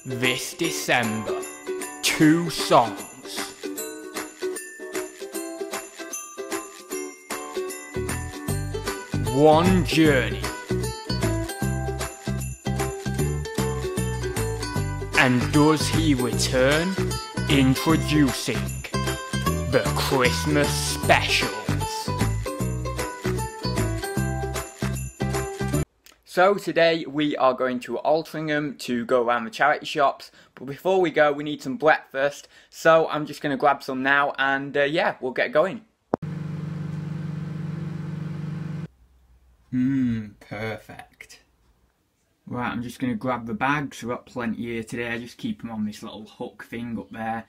This December, 2 songs. One journey. And does he return? Introducing the Christmas specials. So today we are going to Altrincham to go around the charity shops, but before we go we need some breakfast, so I'm just going to grab some now and yeah, we'll get going. Perfect. Right, I'm just going to grab the bags. We've got plenty here today. I just keep them on this little hook thing up there.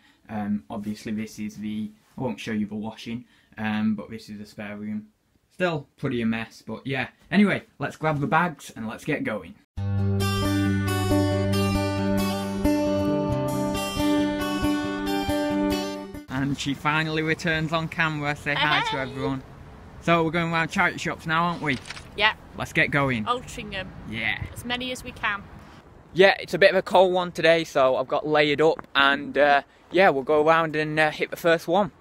Obviously this is the, I won't show you the washing, but this is the spare room. Still pretty a mess, but yeah. Anyway, let's grab the bags and let's get going. And she finally returns on camera. Say hi to everyone. So we're going around charity shops now, aren't we? Yeah. Let's get going. Altrincham. Yeah. As many as we can. Yeah, it's a bit of a cold one today, so I've got layered up and yeah, we'll go around and hit the first one.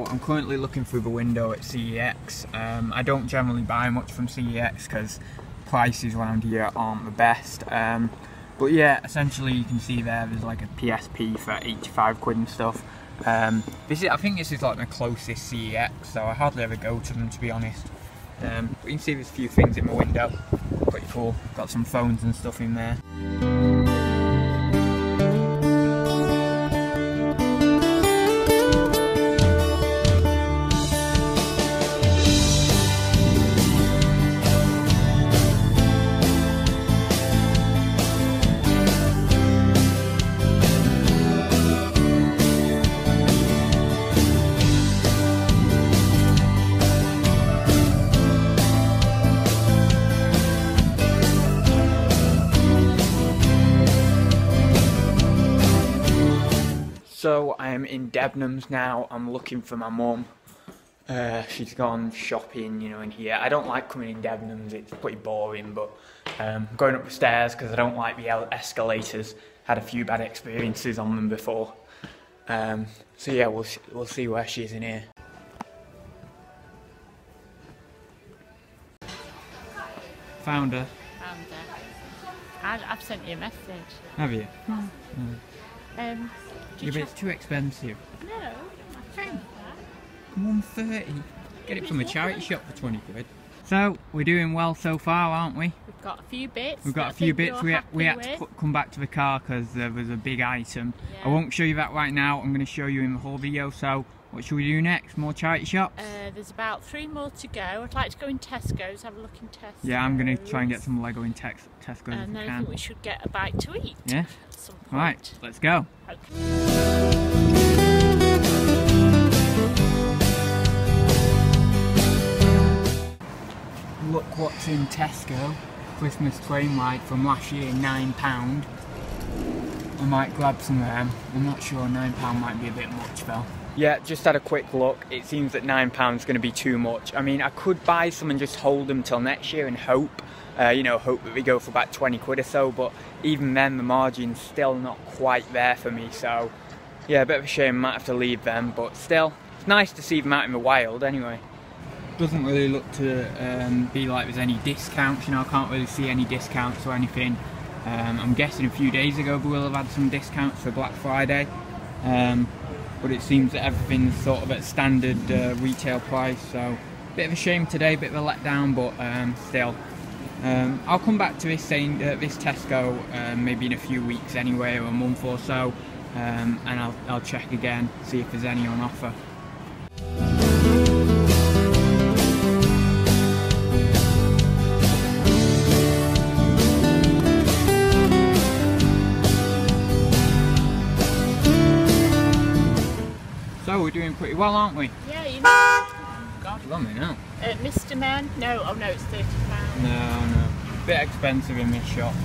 I'm currently looking through the window at CEX. I don't generally buy much from CEX because prices around here aren't the best. But yeah, essentially you can see there's like a PSP for 85 quid and stuff. I think this is like my closest CEX, so I hardly ever go to them, to be honest. But you can see there's a few things in my window. Pretty cool. Got some phones and stuff in there. So I am in Debenhams now. I'm looking for my mum. She's gone shopping, you know, in here. I don't like coming in Debenhams, it's pretty boring, but going up the stairs because I don't like the escalators. Had a few bad experiences on them before. So yeah, we'll see where she is in here. Found her. I've sent you a message. Have you? Yeah, but it's too expensive. No, I found that. 130. Get it from a charity shop for 20 quid. So we're doing well so far, aren't we? We've got a few bits. We've got a few bits. We had to come back to the car because there was a big item. Yeah. I won't show you that right now. I'm going to show you in the whole video. So what should we do next? More charity shops? There's about 3 more to go. I'd like to go in Tesco's, have a look in Tesco's. Yeah, I'm going to try and get some Lego in Tesco's if I can. And then I think we should get a bite to eat. Yeah? At some point. Right, let's go. Okay. Look what's in Tesco. Christmas train light from last year, £9. I might grab some of them. I'm not sure, £9 might be a bit much though. Yeah, just had a quick look. It seems that £9 is going to be too much. I mean, I could buy some and just hold them till next year and hope, you know, hope that we go for about 20 quid or so, but even then the margin's still not quite there for me, so yeah, a bit of a shame, might have to leave them, but still, it's nice to see them out in the wild anyway. Doesn't really look to be like there's any discounts, you know, I can't really see any discounts or anything. I'm guessing a few days ago we will have had some discounts for Black Friday, but it seems that everything's sort of at standard retail price, so bit of a shame today, bit of a letdown, but still. I'll come back to this saying this Tesco maybe in a few weeks anyway, or a month or so, and I'll check again, see if there's any on offer. So we're doing pretty well, aren't we? Yeah, you know. God. Lummy now. Mr. Men? No, oh no, it's £30. No. Bit expensive in this shop.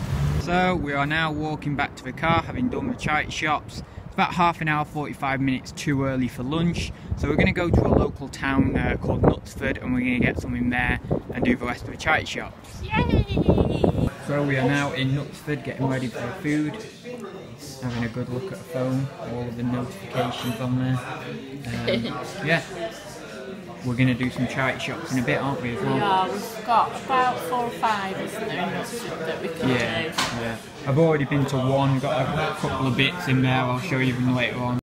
So we are now walking back to the car, having done the charity shops. It's about half an hour, 45 minutes too early for lunch. So we're going to go to a local town called Knutsford, and we're going to get something there and do the rest of the charity shops. Yay! So we are now in Knutsford, getting ready for the food. Having a good look at the phone, all of the notifications on there. Yeah. We're going to do some charity shops in a bit, aren't we, as well? Yeah, we've got about 4 or 5, isn't there, in Knutsford that we can do. Yeah. I've already been to one, got a couple of bits in there, I'll show you them later on.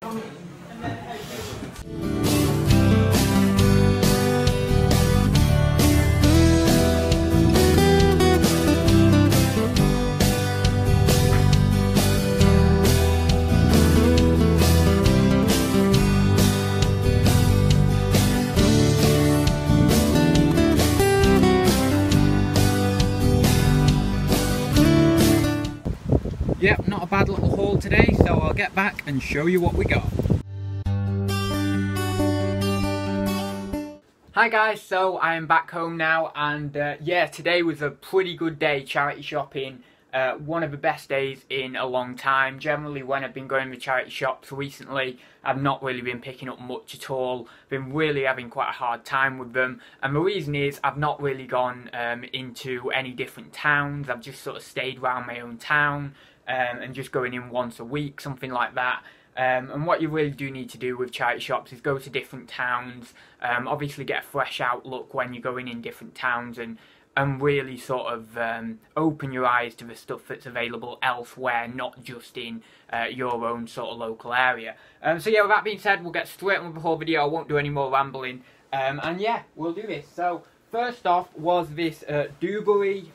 Yep, not a bad little haul today, so I'll get back and show you what we got. Hi guys, so I am back home now, and yeah, today was a pretty good day charity shopping. One of the best days in a long time. Generally, when I've been going to charity shops recently, I've not really been picking up much at all. Been really having quite a hard time with them, and the reason is I've not really gone into any different towns. I've just sort of stayed around my own town. And just going in once a week, something like that. And what you really do need to do with charity shops is go to different towns, obviously get a fresh outlook when you're going in different towns, and really sort of open your eyes to the stuff that's available elsewhere, not just in your own sort of local area. So yeah, with that being said, we'll get straight on with the whole video. I won't do any more rambling, and yeah, we'll do this. So first off was this Dewberry,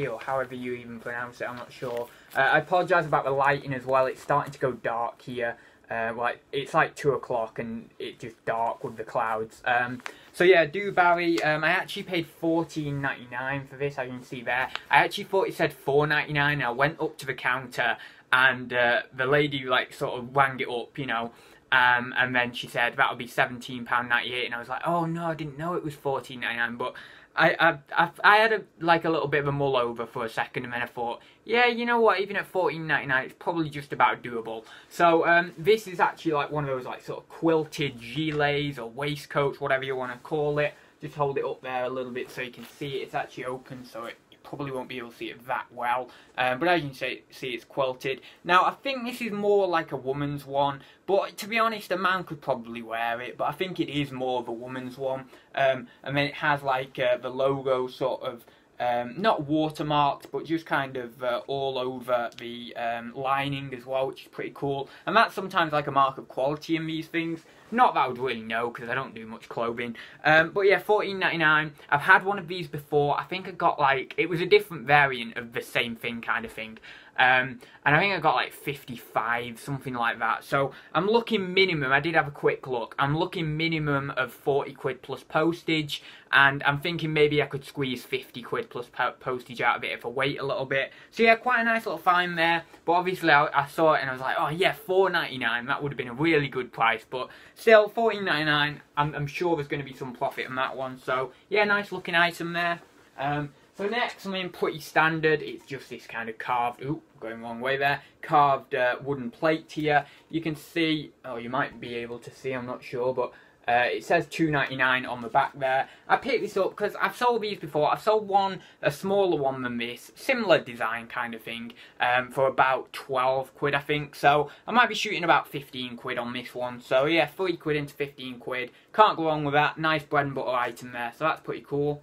or however you even pronounce it, I'm not sure. I apologise about the lighting as well, it's starting to go dark here. Like it's like 2 o'clock and it's just dark with the clouds. So yeah, Dewberry, I actually paid $14.99 for this, as you can see there. I actually thought it said $4.99, I went up to the counter and the lady like sort of rang it up, you know. And then she said that'll be £17.98, and I was like, oh no, I didn't know it was $14.99, but I had a little bit of a mull over for a second, and then I thought, yeah, you know what, even at $14.99 it's probably just about doable. So this is actually like one of those like sort of quilted gilets or waistcoats, whatever you want to call it. Just hold it up there a little bit so you can see it. It's actually open, so it probably won't be able to see it that well, but as you can see, it's quilted. Now I think this is more like a woman's one, but to be honest, a man could probably wear it, but I think it is more of a woman's one. And then it has like the logo sort of not watermarked, but just kind of all over the lining as well, which is pretty cool. And that's sometimes like a mark of quality in these things. Not that I would really know, because I don't do much clothing. But yeah, $14.99. I've had one of these before. I think I got like, it was a different variant of the same thing kind of thing. And I think I got like 55, something like that. So I'm looking minimum, I did have a quick look, I'm looking minimum of 40 quid plus postage, and I'm thinking maybe I could squeeze 50 quid plus postage out of it if I wait a little bit. So yeah, quite a nice little find there, but obviously I saw it and I was like, oh yeah, $4.99, that would have been a really good price, but still, $14.99, I'm sure there's going to be some profit on that one. So yeah, nice looking item there. So next, something pretty standard, it's just this kind of carved, ooh, going the wrong way there, carved wooden plate here. You can see, oh, you might be able to see, I'm not sure, but it says $2.99 on the back there. I picked this up because I've sold these before. I've sold one, a smaller one than this, similar design kind of thing, for about 12 quid I think. So I might be shooting about 15 quid on this one. So yeah, 3 quid into 15 quid. Can't go wrong with that. Nice bread and butter item there. So that's pretty cool.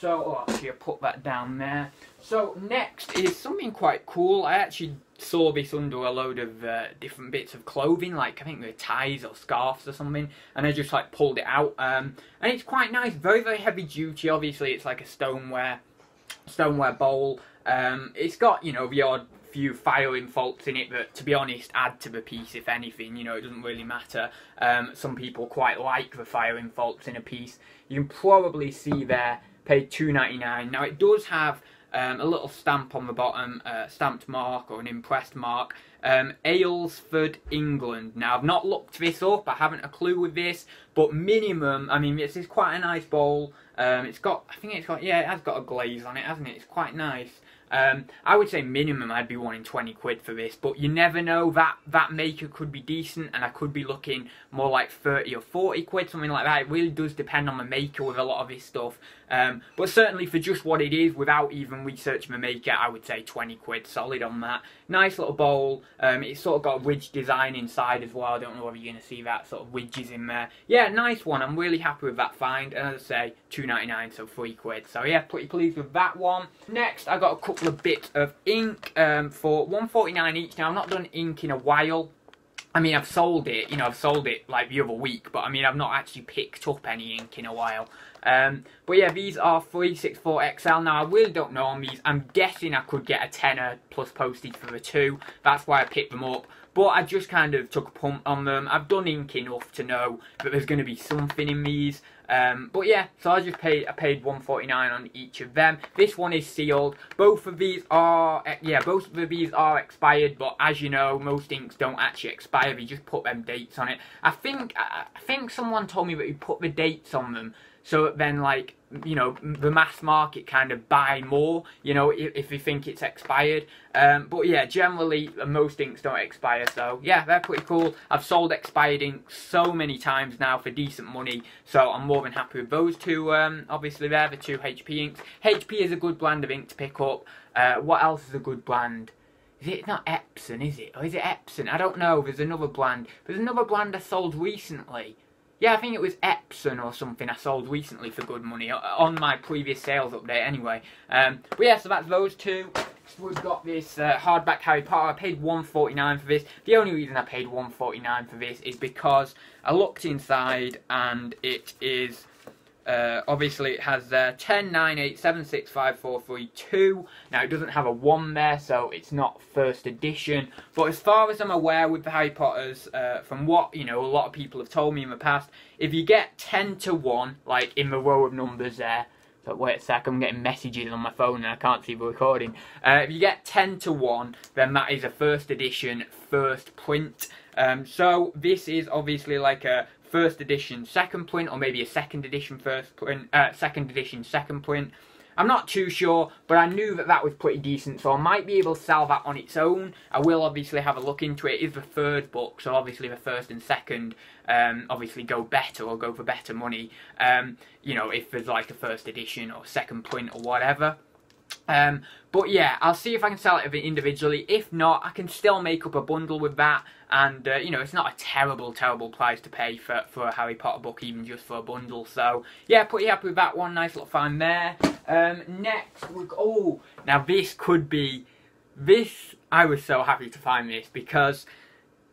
So, oh, actually I put that down there. So next is something quite cool. I actually saw this under a load of different bits of clothing, like I think they're ties or scarves or something, and I just like pulled it out. And it's quite nice, very, very heavy duty. Obviously it's like a stoneware bowl. It's got, you know, the odd few firing faults in it that, to be honest, add to the piece if anything. You know, it doesn't really matter. Some people quite like the firing faults in a piece. You can probably see there, paid $2.99. Now it does have a little stamp on the bottom, stamped mark or an impressed mark. Aylesford, England. Now, I've not looked this up, I haven't a clue with this, but minimum, I mean, this is quite a nice bowl. It's got, I think it's got, yeah, it has got a glaze on it, hasn't it? It's quite nice. I would say minimum I'd be wanting 20 quid for this, but you never know, that maker could be decent, and I could be looking more like 30 or 40 quid, something like that. It really does depend on the maker with a lot of this stuff. But certainly for just what it is, without even researching the maker, I would say 20 quid, solid on that. Nice little bowl. It's sort of got a ridge design inside as well. I don't know whether you're going to see that sort of ridges in there. Yeah, nice one. I'm really happy with that find. And as I say, £2.99, so 3 quid. So yeah, pretty pleased with that one. Next, I got a couple of bits of ink for £1.49 each. Now, I've not done ink in a while. I mean, I've sold it, you know, I've sold it like the other week, but I mean, I've not actually picked up any ink in a while. But yeah, these are 364XL. Now, I really don't know on these. I'm guessing I could get a tenner plus postage for the two. That's why I picked them up. But I just kind of took a punt on them. I've done ink enough to know that there's going to be something in these. But yeah, so I paid £1.49 on each of them. This one is sealed. Both of these are, yeah, both of these are expired. But as you know, most inks don't actually expire. They just put them dates on it. I think someone told me that you put the dates on them, so then, like, you know, the mass market kind of buy more, you know, if you think it's expired. But yeah, generally, most inks don't expire, so yeah, they're pretty cool. I've sold expired ink so many times now for decent money, so I'm more than happy with those two. Obviously, they're the two HP inks. HP is a good brand of ink to pick up. What else is a good brand? Is it not Epson, is it? Or is it Epson? I don't know. There's another brand. There's another brand I sold recently. Yeah, I think it was Epson or something I sold recently for good money on my previous sales update anyway. But yeah, so that's those two. So we've got this hardback Harry Potter. I paid £1.49 for this. The only reason I paid £1.49 for this is because I looked inside and it is... obviously it has 1098765432. Now it doesn't have a 1 there, so it's not first edition. But as far as I'm aware with the Harry Potters, from what, you know, a lot of people have told me in the past, if you get 10 to 1, like in the row of numbers there, so wait a sec, I'm getting messages on my phone and I can't see the recording. If you get 10 to 1, then that is a first edition, first print. So this is obviously like a first edition second print, or maybe a second edition first print, second edition second print. I'm not too sure, but I knew that that was pretty decent, so I might be able to sell that on its own. I will obviously have a look into it. It is the third book, so obviously the first and second obviously go better or go for better money. You know, if there's like a first edition or second print or whatever. But yeah, I'll see if I can sell it individually. If not, I can still make up a bundle with that. And, you know, it's not a terrible price to pay for a Harry Potter book, even just for a bundle. So, yeah, pretty happy with that one. Nice little find there. Next, oh, now this could be... I was so happy to find this, because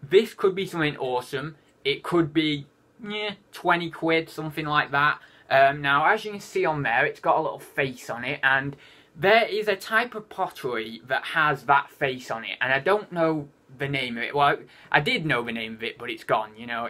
this could be something awesome. It could be, yeah, 20 quid, something like that. Now, as you can see on there, it's got a little face on it, and there is a type of pottery that has that face on it, and I don't know the name of it. Well, I did know the name of it, but it's gone, you know.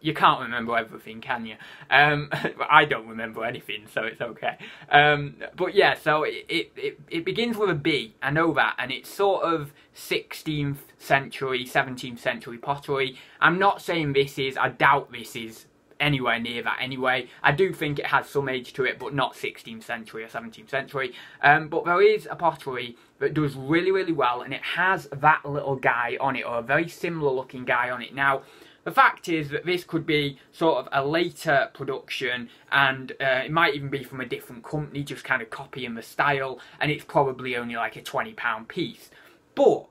You can't remember everything, can you? I don't remember anything, so it's okay. But yeah, so it begins with a B, I know that, and it's sort of 16th century, 17th century pottery. I'm not saying this is, I doubt this is anywhere near that anyway. I do think it has some age to it, but not 16th century or 17th century. But there is a pottery that does really well, and it has that little guy on it, or a very similar looking guy on it. Now, the fact is that this could be sort of a later production, and it might even be from a different company, just kind of copying the style, and it's probably only like a £20 piece. But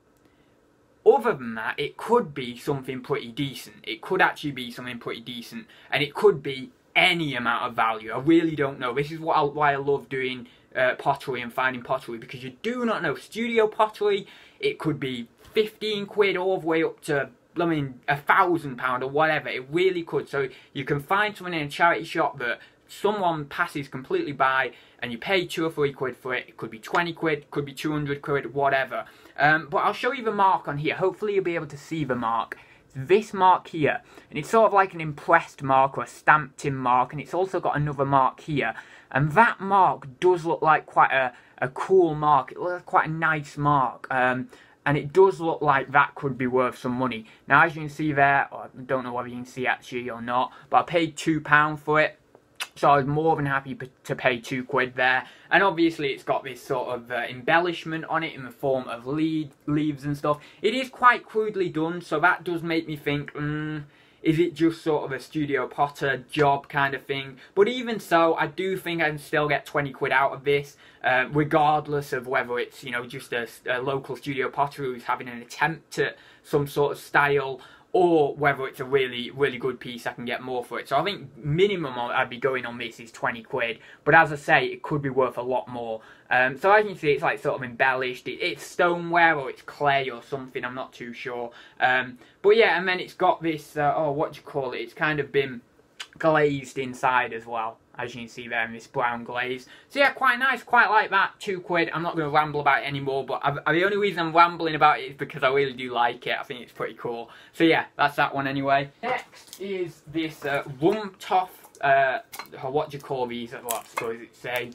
other than that, it could be something pretty decent. It could actually be something pretty decent, and it could be any amount of value. I really don't know. This is why I love doing pottery and finding pottery, because you do not know. Studio pottery, it could be 15 quid all the way up to, I mean, £1,000 or whatever. It really could. So you can find something in a charity shop that someone passes completely by, and you pay 2 or 3 quid for it. It could be 20 quid, could be 200 quid, whatever. But I'll show you the mark on here. Hopefully you'll be able to see the mark. It's this mark here, and it's sort of like an impressed mark or a stamped in mark, and it's also got another mark here. And that mark does look like quite a cool mark. It looks like quite a nice mark. And it does look like that could be worth some money. Now, as you can see there, I don't know whether you can see actually or not, but I paid £2 for it. So I was more than happy to pay £2 there. And obviously it's got this sort of embellishment on it in the form of leaves and stuff. It is quite crudely done, so that does make me think, is it just sort of a Studio Potter job kind of thing? But even so, I do think I can still get £20 out of this, regardless of whether it's, you know, just a local Studio Potter who's having an attempt at some sort of style, or whether it's a really, really good piece, I can get more for it. So I think minimum I'd be going on this is £20. But as I say, it could be worth a lot more. So as you can see, it's like sort of embellished. It's stoneware or it's clay or something, I'm not too sure. But yeah, and then it's got this, what do you call it? It's kind of been glazed inside as well, as you can see there in this brown glaze. So yeah, quite nice, quite like that, £2. I'm not going to ramble about it anymore, but the only reason I'm rambling about it is because I really do like it. I think it's pretty cool. So yeah, that's that one anyway. Next is this Rumtoff, what do you call these? What does it say?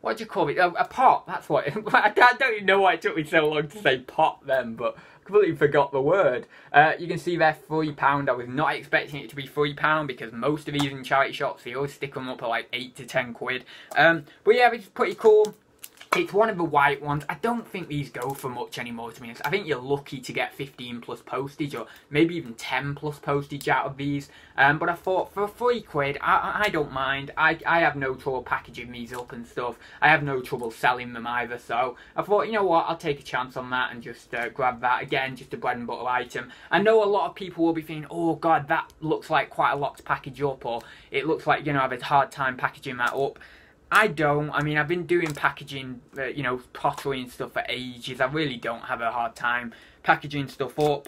What do you call it? A pot, that's what I don't even know why it took me so long to say pot then, but completely forgot the word. You can see they're £3. I was not expecting it to be £3 because most of these in charity shops, they always stick them up at like 8 to 10 quid. But yeah, it's pretty cool. It's one of the white ones. I don't think these go for much anymore, to be honest. I think you're lucky to get 15 plus postage, or maybe even 10 plus postage out of these. But I thought for £3, I don't mind. I have no trouble packaging these up and stuff. I have no trouble selling them either. So I thought, you know what, I'll take a chance on that and just grab that. Again, just a bread and butter item. I know a lot of people will be thinking, oh God, that looks like quite a lot to package up, or it looks like, you know, I have a hard time packaging that up. I don't. I mean, I've been doing packaging, you know, pottery and stuff for ages. I really don't have a hard time packaging stuff up.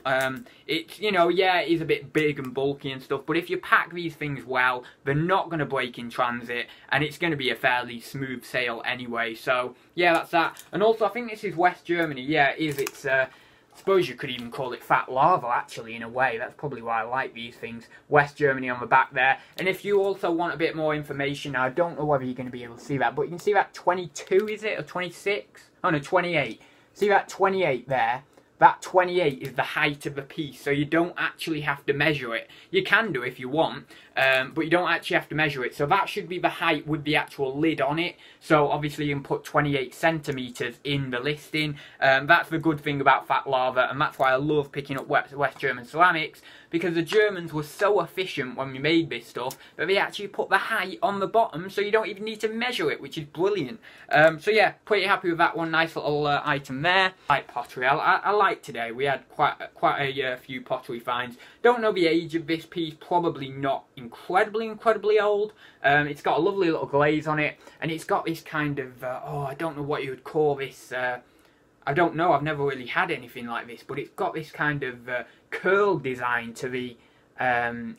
It's, you know, yeah, it is a bit big and bulky and stuff, but if you pack these things well, they're not going to break in transit, and it's going to be a fairly smooth sale anyway. So, yeah, that's that. And also, I think this is West Germany. Yeah, it is. It's, I suppose you could even call it fat lava, actually, in a way. That's probably why I like these things. West Germany on the back there. And if you also want a bit more information, I don't know whether you're going to be able to see that, but you can see that 22, is it? Or 26? Oh, no, 28. See that 28 there? That 28 is the height of the piece, so you don't actually have to measure it. You can do if you want, but you don't actually have to measure it. So that should be the height with the actual lid on it. So obviously you can put 28 centimetres in the listing. That's the good thing about Fat Lava, and that's why I love picking up West German ceramics, because the Germans were so efficient when we made this stuff that they actually put the height on the bottom, so you don't even need to measure it, which is brilliant. So yeah, pretty happy with that one. Nice little item there. Like pottery, I like today. We had quite a few pottery finds. Don't know the age of this piece. Probably not incredibly old. It's got a lovely little glaze on it, and it's got this kind of I don't know what you would call this. I don't know, I've never really had anything like this, but it's got this kind of curl design to the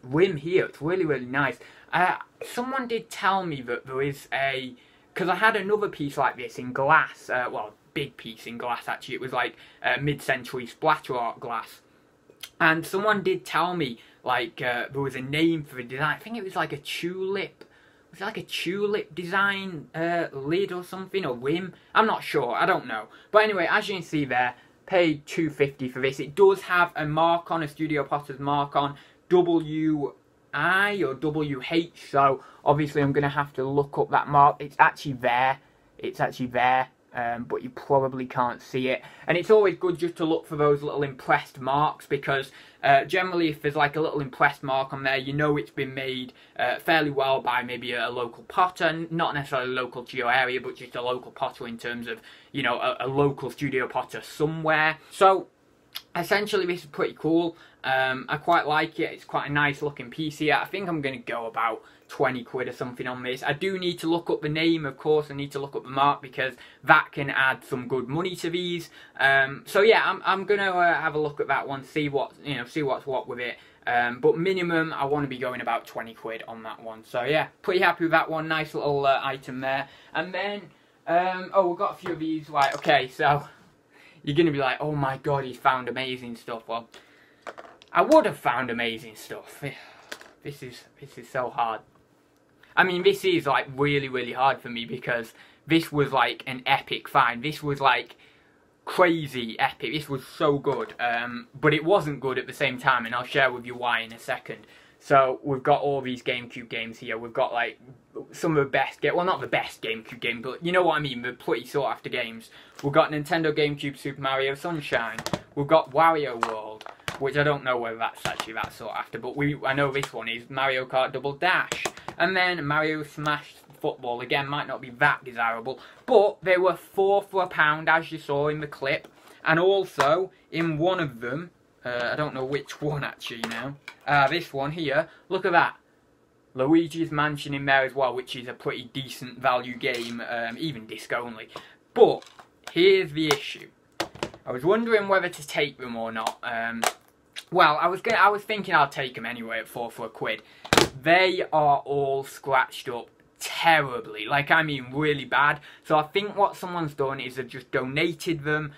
rim here. It's really nice. Someone did tell me that there is a, because I had another piece like this in glass, well, big piece in glass actually. It was like mid-century splatter art glass, and someone did tell me like there was a name for the design. I think it was like a tulip. Was it like a tulip design lid or something, or rim? I'm not sure, I don't know. But anyway, as you can see there, paid £2.50 for this. It does have a mark on, a Studio Potter's mark on, WI or WH, so obviously I'm going to have to look up that mark. It's actually there. It's actually there. But you probably can't see it. And it's always good just to look for those little impressed marks, because generally if there's like a little impressed mark on there, you know it's been made fairly well by maybe a local potter, not necessarily local to your area, but just a local potter in terms of, you know, a local Studio Potter somewhere. So essentially this is pretty cool. I quite like it. It's quite a nice looking piece here. I think I'm going to go about £20 or something on this. I do need to look up the name, of course. I need to look up the mark, because that can add some good money to these. So yeah, I'm going to have a look at that one, see what, you know, see what's what with it. But minimum, I want to be going about £20 on that one. So yeah, pretty happy with that one. Nice little item there. And then, oh, we've got a few of these. Right, okay, so you're going to be like, oh my God, he's found amazing stuff. Well, I would have found amazing stuff. This is so hard. I mean, this is like really hard for me, because this was like an epic find. This was like crazy epic. This was so good, but it wasn't good at the same time, and I'll share with you why in a second. So we've got all these GameCube games here. We've got like some of the best, well, not the best GameCube games, but you know what I mean, the pretty sought after games. We've got Nintendo GameCube Super Mario Sunshine. We've got Wario World, which I don't know whether that's actually that sought after, but I know this one is Mario Kart Double Dash. And then Mario Smash Football, again, might not be that desirable, but they were £4 for £1, as you saw in the clip. And also, in one of them, I don't know which one actually now, this one here, look at that. Luigi's Mansion in there as well, which is a pretty decent value game, even disc only. But, here's the issue. I was wondering whether to take them or not. Well, I was thinking I'll take them anyway at £4 for £1. They are all scratched up terribly, like I mean really bad. So I think what someone's done is they've just donated them,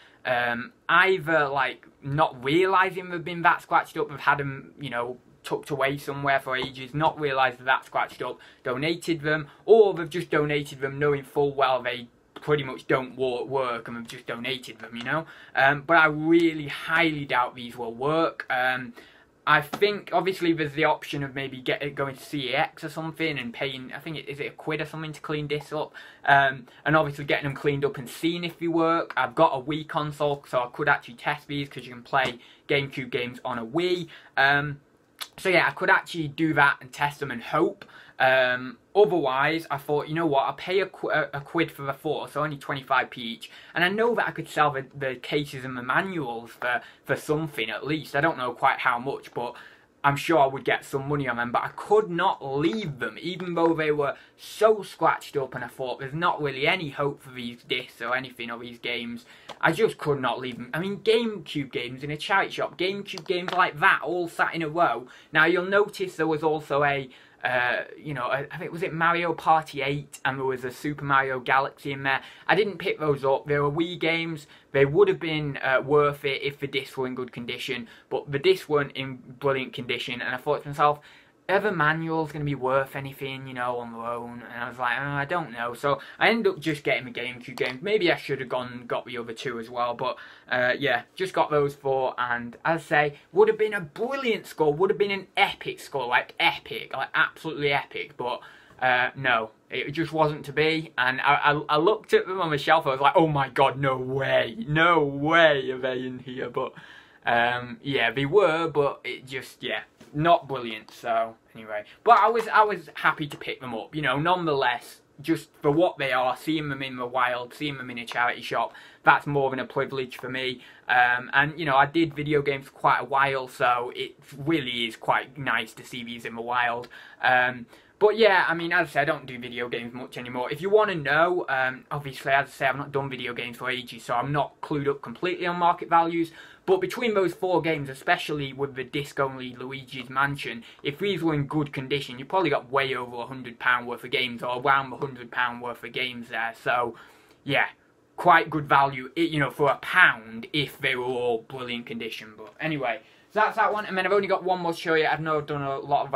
either like not realising they've been that scratched up, they've had them, you know, tucked away somewhere for ages, not realised they're that scratched up, donated them, or they've just donated them knowing full well they pretty much don't work and have just donated them, you know. But I really highly doubt these will work. I think obviously there's the option of maybe going to CEX or something and paying, I think is it £1 or something to clean this up, and obviously getting them cleaned up and seeing if they work. I've got a Wii console, so I could actually test these because you can play GameCube games on a Wii. So yeah, I could actually do that and test them and hope. Otherwise, I thought, you know what, I'll pay a quid for the 4, so only 25p each. And I know that I could sell the cases and the manuals for something at least. I don't know quite how much, but I'm sure I would get some money on them. But I could not leave them, even though they were so scratched up, and I thought there's not really any hope for these discs or anything, or these games. I just could not leave them. I mean, GameCube games in a charity shop, GameCube games like that, all sat in a row. Now, you'll notice there was also a you know, I think, was it Mario Party 8, and there was a Super Mario Galaxy in there. I didn't pick those up. They were Wii games. They would have been worth it if the discs were in good condition, but the discs weren't in brilliant condition, and I thought to myself, are the manuals going to be worth anything, you know, on their own? And I was like, oh, I don't know. So I ended up just getting the GameCube games. Maybe I should have gone and got the other two as well. But yeah, just got those 4. And as I say, would have been a brilliant score. Would have been an epic score. Like epic. Like absolutely epic. But no, it just wasn't to be. And I looked at them on the shelf. I was like, oh my god, no way. No way are they in here. But yeah, they were. But it just, yeah, not brilliant. So anyway, but I was happy to pick them up, you know, nonetheless, just for what they are, seeing them in the wild, seeing them in a charity shop, that's more than a privilege for me. And you know, I did video games for quite a while, so it really is quite nice to see these in the wild. But yeah, I mean, as I say, I don't do video games much anymore. If you want to know, obviously, as I say, I've not done video games for ages, so I'm not clued up completely on market values. But between those 4 games, especially with the disc-only Luigi's Mansion, if these were in good condition, you probably got way over £100 worth of games, or around £100 worth of games there. So, yeah, quite good value, you know, for £1 if they were all brilliant condition. But anyway, so that's that one. And then I've only got one more to show you. I know I've done a lot of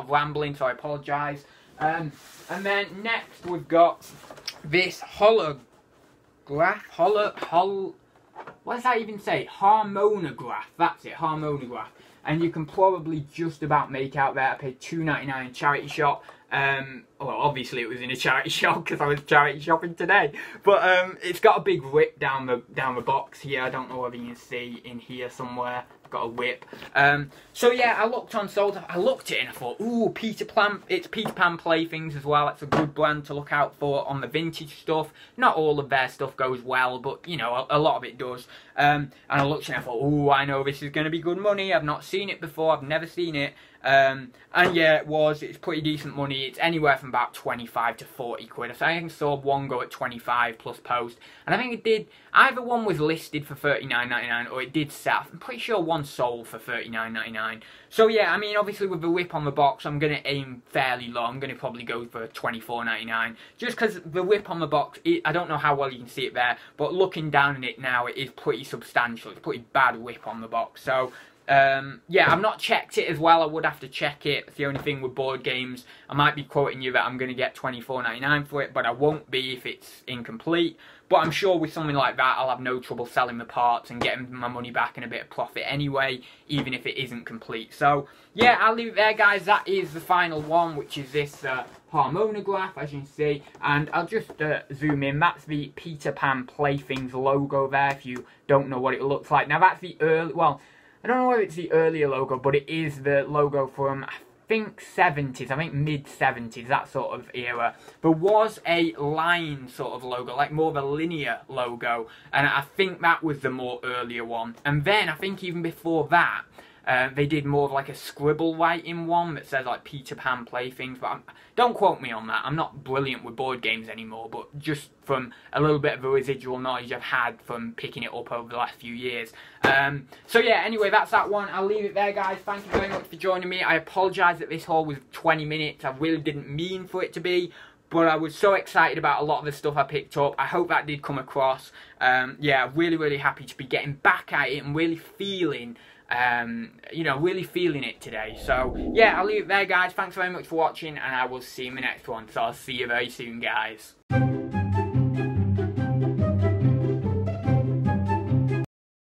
rambling, so I apologise. And then next we've got this holograph, what does that even say? Harmonograph. That's it, harmonograph. And you can probably just about make out there. I paid $2.99 in charity shop. Well, obviously it was in a charity shop because I was charity shopping today. But it's got a big rip down the box here. I don't know whether you can see in here somewhere. Got a whip. So yeah, I looked on sold. I looked at it and I thought, ooh, Peter Pan. It's Peter Pan Playthings as well. It's a good brand to look out for on the vintage stuff. Not all of their stuff goes well, but you know, a lot of it does. And I looked at it and I thought, ooh, I know this is going to be good money. I've not seen it before. I've never seen it. And yeah, it's pretty decent money. It's anywhere from about 25 to 40 quid. I think I saw one go at 25 plus post, and I think it did, either one was listed for $39.99 or it did sell. I'm pretty sure one sold for $39.99. So yeah, I mean, obviously with the whip on the box, I'm going to aim fairly low. I'm going to probably go for $24.99, just because the whip on the box, I don't know how well you can see it there, but looking down at it now, it is pretty substantial. It's a pretty bad whip on the box. So Yeah, I've not checked it as well. I would have to check it. It's the only thing with board games. I might be quoting you that I'm going to get $24.99 for it, but I won't be if it's incomplete. But I'm sure with something like that, I'll have no trouble selling the parts and getting my money back and a bit of profit anyway, even if it isn't complete. So, yeah, I'll leave it there, guys. That is the final one, which is this harmonograph, as you can see. And I'll just zoom in. That's the Peter Pan Playthings logo there, if you don't know what it looks like. Now, that's the early... Well, I don't know whether it's the earlier logo, but it is the logo from... I think 70s, I think mid-70s, that sort of era. There was a line sort of logo, like more of a linear logo, and I think that was the more earlier one. And then, I think even before that, they did more of like a scribble writing one that says like Peter Pan Playthings, but don't quote me on that. I'm not brilliant with board games anymore, but just from a little bit of a residual knowledge I've had from picking it up over the last few years. So yeah, anyway, that's that one. I'll leave it there, guys. Thank you very much for joining me. I apologise that this haul was 20 minutes. I really didn't mean for it to be, but I was so excited about a lot of the stuff I picked up. I hope that did come across. Yeah, really happy to be getting back at it and really feeling... you know, really feeling it today. So yeah, I'll leave it there, guys. Thanks very much for watching, and I will see you in the next one. So I'll see you very soon, guys.